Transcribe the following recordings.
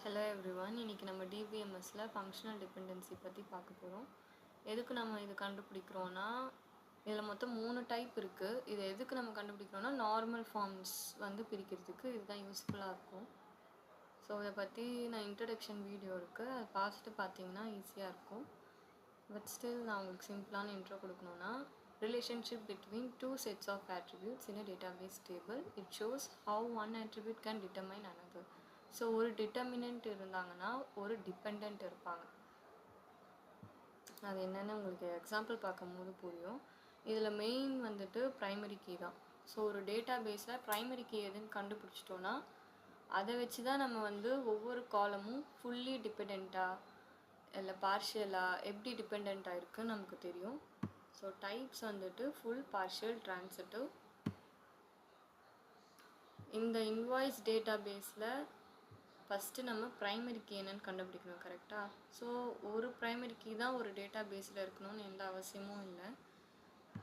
Hello everyone, இன்றைக்கி நம்ம டிபிஎம்எஸ்ல functional dependency பற்றி பார்க்க போகிறோம். எதுக்கு நம்ம இது கண்டுபிடிக்கிறோன்னா, இதில் மொத்தம் 3 டைப் இருக்குது. இது எதுக்கு நம்ம கண்டுபிடிக்கிறோன்னா, நார்மல் ஃபார்ம்ஸ் வந்து பிரிக்கிறதுக்கு இதுதான் யூஸ்ஃபுல்லாக இருக்கும். ஸோ இதை பற்றி நான் இன்ட்ரடக்ஷன் வீடியோ இருக்குது, அதை பார்த்துட்டு பார்த்தீங்கன்னா ஈஸியாக இருக்கும். பட் ஸ்டில் நான் உங்களுக்கு சிம்பிளான intro கொடுக்கணுன்னா, relationship between two sets of attributes in a database table. It shows how one attribute can determine another. So ஒரு டிட்டர்மினன்ட் இருந்தாங்கன்னா ஒரு டிபெண்ட் இருப்பாங்க. அது என்னென்னு உங்களுக்கு எக்ஸாம்பிள் பார்க்கும்போது புரியும். இதில் மெயின் வந்துட்டு ப்ரைமரி கீ தான். ஸோ ஒரு டேட்டா பேஸில் ப்ரைமரி கீ எதுன்னு கண்டுபிடிச்சிட்டோன்னா அதை வச்சு தான் நம்ம வந்து ஒவ்வொரு காலமும் ஃபுல்லி டிபெண்ட்டாக இல்லை பார்ஷியலாக எப்படி டிபெண்ட்டாக இருக்குதுன்னு நமக்கு தெரியும். ஸோ டைப்ஸ் வந்துட்டு ஃபுல், பார்ஷியல், ட்ரான்சிட்டிவ். இந்த இன்வாய்ஸ் டேட்டா பேஸில் ஃபஸ்ட்டு நம்ம ப்ரைமரி கீ என்னன்னு கண்டுபிடிக்கணும், கரெக்டாக? ஸோ ஒரு ப்ரைமரி கீ தான் ஒரு டேட்டா பேஸில் இருக்கணும்னு எந்த அவசியமும் இல்லை.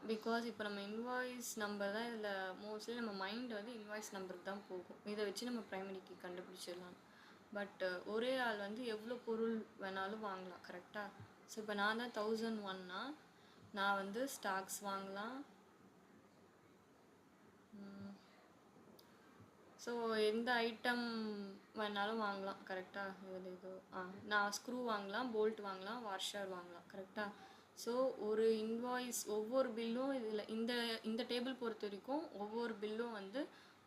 பிகாஸ் இப்போ நம்ம இன்வாய்ஸ் நம்பர் தான் இதில் மோஸ்ட்லி நம்ம மைண்ட் வந்து இன்வாய்ஸ் நம்பருக்கு தான் போகும். இதை வச்சு நம்ம ப்ரைமரி கீ கண்டுபிடிச்சிடலாம். பட் ஒரே ஆள் வந்து எவ்வளோ பொருள் வேணாலும் வாங்கலாம், கரெக்டாக? ஸோ இப்போ நான் தான் 1001னா நான் வந்து ஸ்டாக்ஸ் வாங்கலாம். ஸோ எந்த ஐட்டம் வேணாலும் வாங்கலாம், கரெக்டாக? இதில் இது நான் ஸ்க்ரூ வாங்கலாம், போல்ட் வாங்கலாம், வாஷர் வாங்கலாம், கரெக்டாக? ஸோ ஒரு இன்வாய்ஸ் ஒவ்வொரு பில்லும் இதில் இந்த டேபிள் பொறுத்த வரைக்கும் ஒவ்வொரு பில்லும் வந்து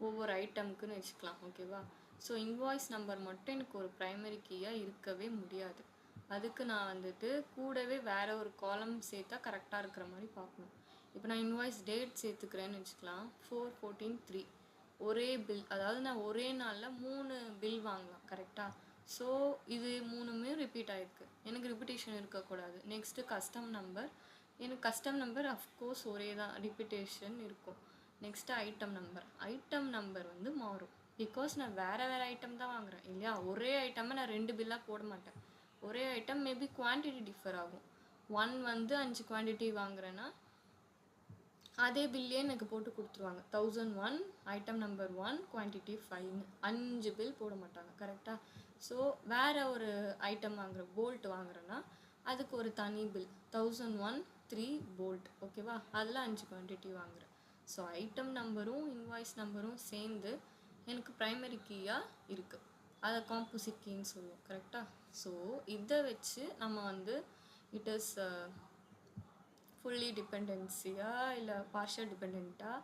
ஒவ்வொரு ஐட்டமுக்குன்னு வச்சுக்கலாம், ஓகேவா? ஸோ இன்வாய்ஸ் நம்பர் மட்டும் எனக்கு ஒரு ப்ரைமரி கீயாக இருக்கவே முடியாது. அதுக்கு நான் வந்துட்டு கூடவே வேறு ஒரு காலம் சேர்த்தா கரெக்டாக இருக்கிற மாதிரி பார்க்கணும். இப்போ நான் இன்வாய்ஸ் டேட் சேர்த்துக்கிறேன்னு வச்சுக்கலாம். 4/14/3 ஒரே பில், அதாவது நான் ஒரே நாளில் 3 பில் வாங்கலாம், கரெக்டாக? ஸோ இது 3மே ரிப்பீட் ஆகிருக்கு, எனக்கு ரிப்பீட்டேஷன் இருக்கக்கூடாது. நெக்ஸ்ட்டு கஸ்டம் நம்பர், எனக்கு கஸ்டம் நம்பர் அஃப்கோர்ஸ் ஒரே தான், ரிப்பீட்டேஷன் இருக்கும். நெக்ஸ்ட்டு ஐட்டம் நம்பர் வந்து மாறும். பிகாஸ் நான் வேறு ஐட்டம் தான் வாங்குகிறேன் இல்லையா? ஒரே ஐட்டமை நான் 2 பில்லாக போட மாட்டேன். ஒரே ஐட்டம் மேபி குவான்டிட்டி டிஃபர் ஆகும். 1 வந்து 5 குவான்டிட்டி வாங்குறேன்னா அதே பில்லே எனக்கு போட்டு கொடுத்துருவாங்க. 1001 ஐட்டம் நம்பர் 1 குவான்டிட்டி 5ன்னு 5 பில் போட மாட்டாங்க, கரெக்டாக? ஸோ வேறு ஒரு ஐட்டம் வாங்குகிறேன், போல்ட் வாங்குறேன்னா அதுக்கு ஒரு தனி பில் 1001 3 போல்ட், ஓகேவா? அதில் 5 குவான்டிட்டி வாங்குகிறேன். ஸோ ஐட்டம் நம்பரும் இன்வாய்ஸ் நம்பரும் சேர்ந்து எனக்கு ப்ரைமரி கீயாக இருக்குது. அதை காம்போசிட் கீன்னு சொல்லுவோம், கரெக்டாக? ஸோ இதை வச்சு நம்ம வந்து இட் இஸ் ஃபுல்லி டிபெண்டன்சியாக இல்லை பார்ஷியல் டிபெண்ட்டாக,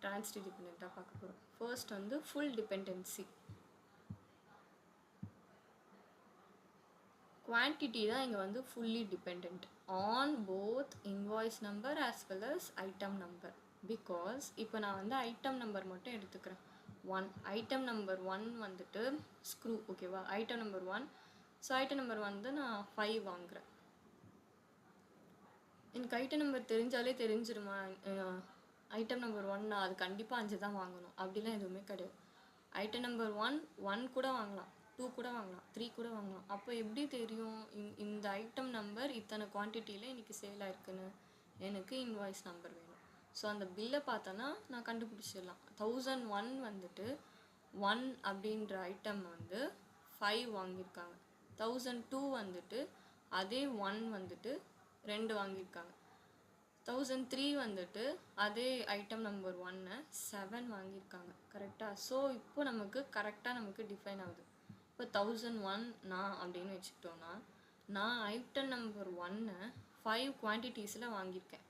ட்ரான்சிட்டிவ் டிபெண்ட்டாக பார்க்க போகிறோம். ஃபர்ஸ்ட் வந்து ஃபுல் டிபெண்டன்சி. குவான்டிட்டி தான் இங்கே வந்து fully depend on both invoice number as well as item number. Because இப்போ நான் வந்து ஐட்டம் நம்பர் மட்டும் எடுத்துக்கிறேன். 1 ஐட்டம் நம்பர் 1 வந்துட்டு ஸ்க்ரூ, ஓகேவா? Item number 1. So item number வந்து நான் 5 வாங்குகிறேன். எனக்கு ஐட்டம் நம்பர் தெரிஞ்சாலே தெரிஞ்சிருமா ஐட்டம் நம்பர் 1 அது கண்டிப்பாக 5 தான் வாங்கணும் அப்படிலாம் எதுவுமே கிடையாது. ஐட்டம் நம்பர் 1 கூட வாங்கலாம், 2 கூட வாங்கலாம், 3 கூட வாங்கலாம். அப்போ எப்படி தெரியும் இந்த ஐட்டம் நம்பர் இத்தனை குவான்டிட்டியில் இன்றைக்கி சேல் ஆயிருக்குன்னு? எனக்கு இன்வாய்ஸ் நம்பர் வேணும். ஸோ அந்த பில்லை பார்த்தோன்னா நான் கண்டுபிடிச்சிடலாம். 1001 வந்துட்டு 1 அப்படின்ற ஐட்டம் வந்து 5 வாங்கியிருக்காங்க. 1002 வந்துட்டு அதே 1 வந்துட்டு 2 வாங்கியிருக்காங்க. 1003 வந்துட்டு அதே ஐட்டம் நம்பர் 1 7 வாங்கியிருக்காங்க, கரெக்டாக? ஸோ இப்போ நமக்கு டிஃபைன் ஆகுது. இப்போ 1001 நான் அப்படின்னு வச்சுக்கிட்டோன்னா நான் ஐட்டம் நம்பர் 1 5 குவான்டிட்டிஸில் வாங்கியிருக்கேன்.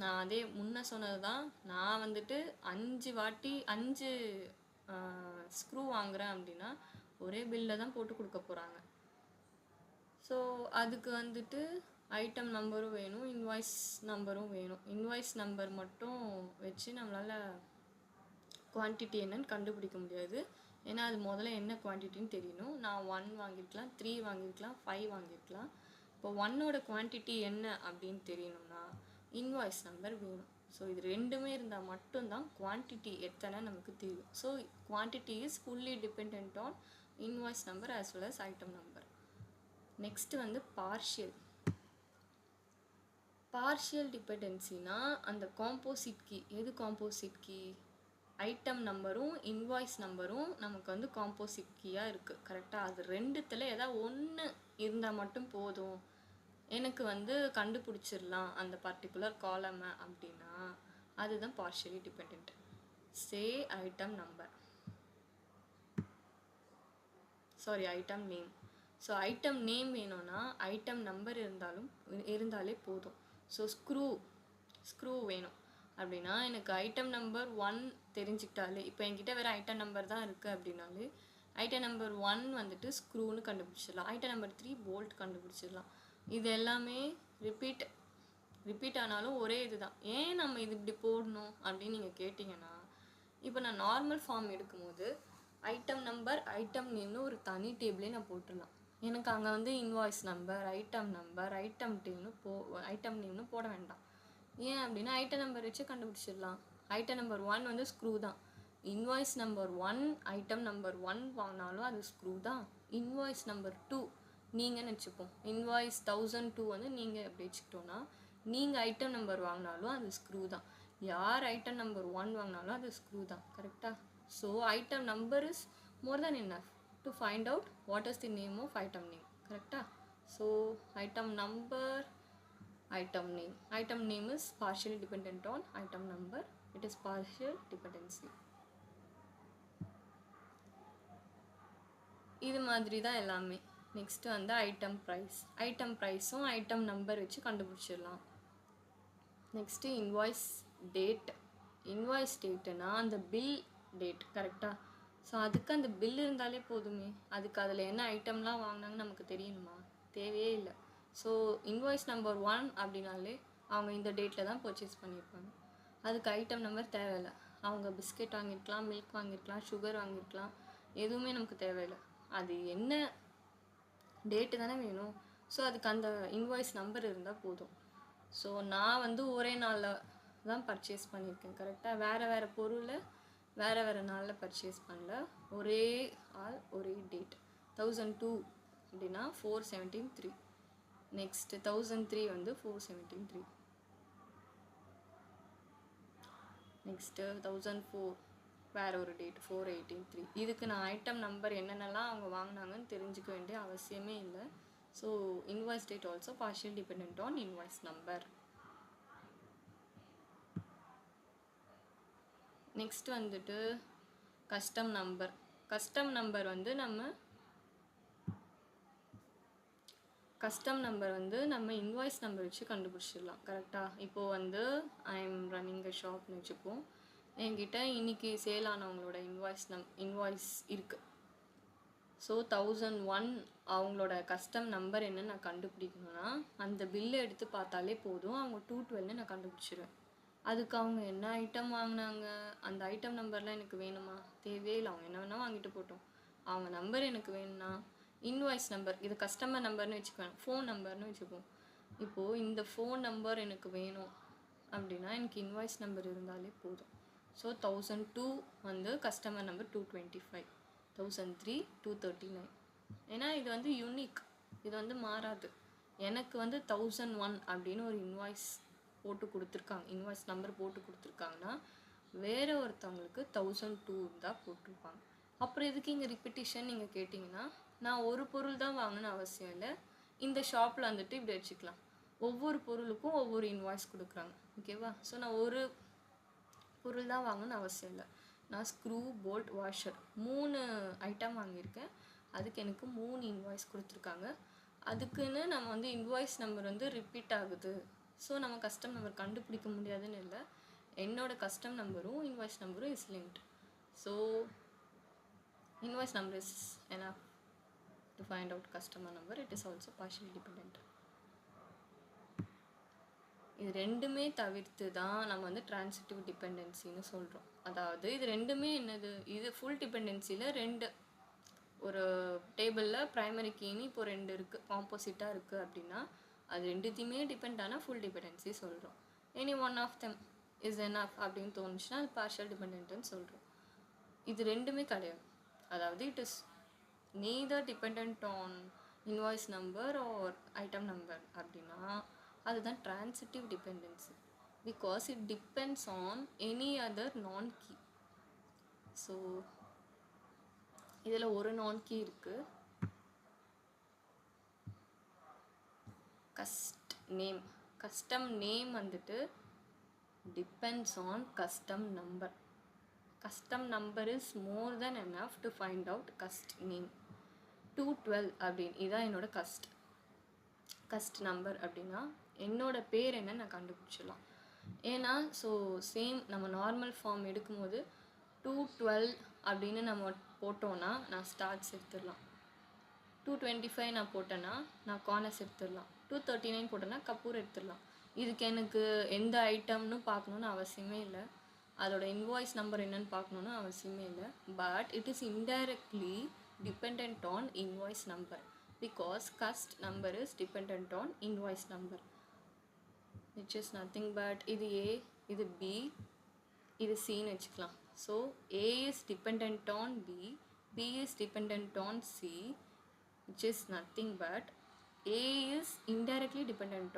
நான் அதே முன்ன சொன்னது தான், நான் வந்துட்டு 5 ஸ்க்ரூ வாங்குகிறேன் அப்படின்னா ஒரே பில்லில் தான் போட்டு கொடுக்க போகிறாங்க. ஸோ அதுக்கு வந்துட்டு ஐட்டம் நம்பரும் வேணும், இன்வாய்ஸ் நம்பரும் வேணும். இன்வாய்ஸ் நம்பர் மட்டும் வச்சு நம்மளால் குவான்டிட்டி என்னன்னு கண்டுபிடிக்க முடியாது. ஏன்னா அது முதல்ல என்ன குவான்டிட்டின்னு தெரியணும். நான் 1 வாங்கியிருக்கலாம், 3 வாங்கியிருக்கலாம், 5 வாங்கியிருக்கலாம். இப்போ 1ஓட குவான்டிட்டி என்ன அப்படின்னு தெரியணும்னா இன்வாய்ஸ் நம்பர் வேணும். ஸோ இது ரெண்டுமே இருந்தால் மட்டும்தான் குவான்டிட்டி எத்தனை நமக்கு தெரியும். So quantity is fully depend on invoice number as well as item number. Next வந்து பார்ஷியல் டிபெண்டன்சினா அந்த காம்போசிட் கீ. எது காம்போசிட் கீ? ஐட்டம் நம்பரும் இன்வாய்ஸ் நம்பரும் நமக்கு வந்து காம்போசிட் கீயாக இருக்குது கரெக்டாக. அது ரெண்டுத்தில் ஏதாவது ஒன்று இருந்தால் மட்டும் போதும், எனக்கு வந்து கண்டுபிடிச்சிடலாம் அந்த பர்டிகுலர் காலமை அப்படின்னா அதுதான் partially depend. Say item number, sorry item name. So item name வேணும்னா ஐட்டம் நம்பர் இருந்தாலே போதும். ஸோ ஸ்க்ரூ வேணும் அப்படின்னா எனக்கு ஐட்டம் நம்பர் 1 தெரிஞ்சுக்கிட்டாலே, இப்போ என்கிட்ட வேறு ஐட்டம் நம்பர் தான் இருக்குது அப்படின்னாலே ஐட்டம் நம்பர் 1 வந்துட்டு ஸ்க்ரூன்னு கண்டுபிடிச்சிடலாம், ஐட்டம் நம்பர் 3 போல்ட் கண்டுபிடிச்சிடலாம். இது எல்லாமே ரிப்பீட் ஆனாலும் ஒரே இது தான். ஏன் நம்ம இது இப்படி போடணும் அப்படின்னு நீங்கள் கேட்டிங்கன்னா, இப்போ நான் நார்மல் ஃபார்ம் எடுக்கும்போது ஐட்டம் நம்பர் ஐட்டம் நேம்னு ஒரு தனி டேபிளே நான் போட்டுடலாம். எனக்கு அங்கே வந்து இன்வாய்ஸ் நம்பர் ஐட்டம் நேம்னு போட வேண்டாம். ஏன் அப்படின்னா ஐட்டம் நம்பர் வச்சு கண்டுபிடிச்சிடலாம். ஐட்டம் நம்பர் 1 வந்து ஸ்க்ரூ தான். இன்வாய்ஸ் நம்பர் 1 ஐட்டம் நம்பர் 1 வாங்கினாலும் அது ஸ்க்ரூ தான். இன்வாய்ஸ் நம்பர் 2 நீங்கன்னு வச்சுப்போம், இன்வாய்ஸ் 1002 வந்து நீங்கள் எப்படி வச்சுக்கிட்டோன்னா நீங்கள் ஐட்டம் நம்பர் வாங்கினாலும் அது ஸ்க்ரூ தான். யார் ஐட்டம் நம்பர் 1 வாங்கினாலும் அது ஸ்க்ரூ தான் கரெக்டாக. So item number is more than enough to find out what is the name of item name கரெக்டாக. So item number item name is partially dependent on item number, it is partial dependency. இது மாதிரி தான் எல்லாமே. Next வந்து item ப்ரைஸும் item number வச்சு கண்டுபிடிச்சிடலாம். Next invoice டேட்டுனா அந்த பில் டேட் கரெக்டாக. ஸோ அதுக்கு அந்த பில் இருந்தாலே போதுமே, அதுக்கு அதில் என்ன ஐட்டம்லாம் வாங்கினாங்கன்னு நமக்கு தெரியணுமா? தேவையே இல்லை. ஸோ இன்வாய்ஸ் நம்பர் 1 அப்படின்னாலே அவங்க இந்த டேட்டில் தான் பர்ச்சேஸ் பண்ணியிருப்பாங்க, அதுக்கு ஐட்டம் நம்பர் தேவையில்லை. அவங்க பிஸ்கெட் வாங்கியிருக்கலாம், மில்க் வாங்கியிருக்கலாம், சுகர் வாங்கியிருக்கலாம், எதுவுமே நமக்கு தேவையில்லை, அது என்ன டேட்டு தானே வேணும். ஸோ அதுக்கு அந்த இன்வாய்ஸ் நம்பர் இருந்தால் போதும். ஸோ நான் வந்து ஒரே நாளில் தான் பர்ச்சேஸ் பண்ணியிருக்கேன் கரெக்டாக. வேறு பொருளை வேறு நாளில் பர்ச்சேஸ் பண்ணல, ஒரே ஆள் ஒரே டேட். 1002 அப்படின்னா 4/17/3, நெக்ஸ்ட் 1003 வந்து 4/17/3, நெக்ஸ்ட்டு 1004 வேறு ஒரு டேட் 4/18/3. இதுக்கு நான் ஐட்டம் நம்பர் என்னென்னலாம் அவங்க வாங்கினாங்கன்னு தெரிஞ்சுக்க வேண்டிய அவசியமே இல்லை. So invoice date also partial depend on invoice number. Next வந்துட்டு கஸ்டம் நம்பர் வந்து நம்ம இன்வாய்ஸ் நம்பர் வச்சு கண்டுபிடிச்சிடலாம் கரெக்டாக. இப்போது வந்து ஐ எம் ரன்னிங் அ ஷாப்னு வச்சுப்போம், என்கிட்ட இன்றைக்கி சேல் ஆனவங்களோட இன்வாய்ஸ் இருக்குது. ஸோ 1001 அவங்களோட கஸ்டம் நம்பர் என்னன்னு நான் கண்டுபிடிக்கணும்னா அந்த பில்லை எடுத்து பார்த்தாலே போதும், அவங்க 212 நான் கண்டுபிடிச்சிடுவேன். அதுக்கு அவங்க என்ன ஐட்டம் வாங்கினாங்க, அந்த ஐட்டம் நம்பர்லாம் எனக்கு வேணுமா? தேவையே இல்லை, அவங்க என்ன வேணால் வாங்கிட்டு போட்டோம். அவங்க நம்பர் எனக்கு வேணும்னா இன்வாய்ஸ் நம்பர், இது கஸ்டமர் நம்பர்னு வச்சுக்குவேன், ஃபோன் நம்பர்னு வச்சுப்போம். இப்போது இந்த ஃபோன் நம்பர் எனக்கு வேணும் அப்படின்னா எனக்கு இன்வாய்ஸ் நம்பர் இருந்தாலே போதும். ஸோ 1002 வந்து கஸ்டமர் நம்பர் 225, 1003 239. ஏன்னா இது வந்து யூனிக், இது வந்து மாறாது. எனக்கு வந்து 1001 அப்படின்னு ஒரு இன்வாய்ஸ் நம்பர் போட்டு கொடுத்துருக்காங்கன்னா வேறு ஒருத்தவங்களுக்கு 1002 தான் போட்டிருப்பாங்க. அப்புறம் எதுக்கு இங்கே ரிப்பிட்டிஷன் நீங்கள் கேட்டிங்கன்னா, நான் ஒரு பொருள் தான் வாங்கணும்னு அவசியம் இல்லை. இந்த ஷாப்பில் வந்துட்டு இப்படி வச்சுக்கலாம், ஒவ்வொரு பொருளுக்கும் ஒவ்வொரு இன்வாய்ஸ் கொடுக்குறாங்க ஓகேவா. ஸோ நான் ஒரு பொருள் தான் வாங்கணும்னு அவசியம் இல்லை. நான் ஸ்க்ரூ, போல்ட், வாஷர் 3 ஐட்டம் வாங்கியிருக்கேன், அதுக்கு எனக்கு 3 இன்வாய்ஸ் கொடுத்துருக்காங்க. அதுக்குன்னு நம்ம வந்து இன்வாய்ஸ் நம்பர் வந்து ரிப்பீட் ஆகுது, ஸோ நம்ம கஸ்டம் நம்பர் கண்டுபிடிக்க முடியாதுன்னு இல்லை. என்னோட கஸ்டம் நம்பரும் இன்வாய்ஸ் நம்பரும் is linked. So invoice number is enough to find out customer number. It is also partially dependent. இது ரெண்டுமே தவிர்த்து தான் நம்ம வந்து ட்ரான்சிட்டிவ் டிபெண்டன்சின்னு சொல்கிறோம். அதாவது இது ரெண்டுமே என்னது, இது ஃபுல் டிபெண்டன்சியில் ஒரு டேபிளில் ப்ரைமரி கீன்னு இப்போ 2 இருக்குது, ஆப்போசிட்டாக இருக்குது அப்படின்னா அது ரெண்டுத்தையுமே டிபெண்ட் ஆனால் ஃபுல் டிபெண்டன்சி சொல்கிறோம். Any one of them is enough அப்படின்னு தோணுச்சுன்னா அது பார்ஷியல் டிபெண்டன்ட்னு சொல்கிறோம். இது ரெண்டுமே கிடையாது. அதாவது it is neither dependent on invoice number or item number அப்படின்னா அதுதான் transitive dependency, because it depends on any other non-key. So இதில் ஒரு நான் கீ இருக்குது. கஸ்டம் நேம் வந்துட்டு depends on custom number. Custom number is more than enough to find out cust name. 212 அப்படின்னு இதான் என்னோட கஸ்ட் நம்பர். அப்படின்னா என்னோட பேர் என்ன நான் கண்டுபிடிச்சிடலாம். ஏன்னா ஸோ சேம் நம்ம நார்மல் ஃபார்ம் எடுக்கும்போது 212 அப்படின்னு நம்ம போட்டோன்னா நான் ஸ்டார்ட்ஸ் எடுத்துடலாம். 225 நான் போட்டேன்னா நான் கார்னர்ஸ் எடுத்துடலாம். 239 போட்டேன்னா கப்பூர் எடுத்துடலாம். இதுக்கு எனக்கு எந்த ஐட்டம்னு பார்க்கணுன்னு அவசியமே இல்லை. அதோட இன்வாய்ஸ் நம்பர் என்னன்னு பார்க்கணுன்னு அவசியமே இல்லை. But it is indirectly depend on invoice number because cust number is depend on invoice number which is nothing but இது A, இது B, இது Cன்னு வச்சுக்கலாம். So A is dependent on B, B is dependent on C, which is nothing but A is indirectly dependent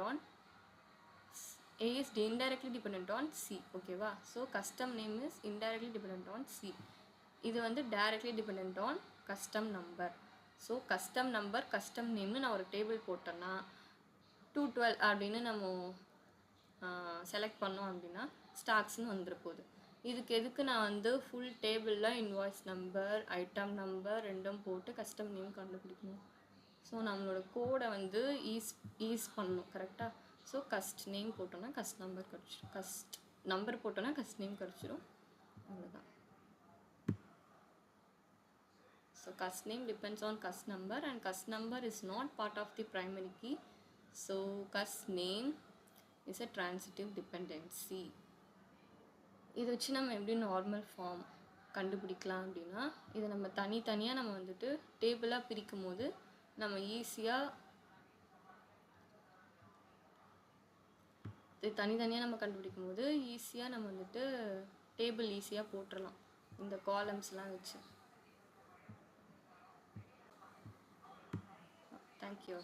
on C. ஓகேவா? So custom name is indirectly dependent on C. இது வந்து directly dependent on custom number. So custom number custom நேம்னு நான் ஒரு table போட்டேன்னா 212 அப்படின்னு நம்ம select பண்ணோம் அப்படின்னா ஸ்டாக்ஸ்ன்னு வந்துட போகுது. இதுக்கு எதுக்கு நான் வந்து ஃபுல் டேபிளில் இன்வாய்ஸ் நம்பர் ஐட்டம் நம்பர் ரெண்டும் போட்டு கஸ்டம் நேம் கண்டுபிடிக்கணும்? ஸோ நம்மளோட கோடை வந்து ஈஸ் பண்ணணும் கரெக்டாக. ஸோ கஸ்ட் நேம் போட்டோன்னா கஸ்ட் நம்பர் கிடச்சிடும், கஸ்ட் நம்பர் போட்டோன்னா கஸ்ட் நேம் கிடச்சிடும். அவ்வளோதான். So cust name depends on cust number and cust number is not part of the primary key. So cust name is a transitive dependency. இதை வச்சு நம்ம எப்படி நார்மல் ஃபார்ம் கண்டுபிடிக்கலாம் அப்படின்னா, இதை நம்ம தனித்தனியாக நம்ம வந்துட்டு டேபிளாக பிரிக்கும் போது நம்ம ஈஸியாக தனித்தனியாக நம்ம கண்டுபிடிக்கும் போது ஈஸியாக நம்ம வந்துட்டு டேபிள் ஈஸியாக போட்டுடலாம் இந்த காலம்ஸ்லாம் வச்சு. Thank you.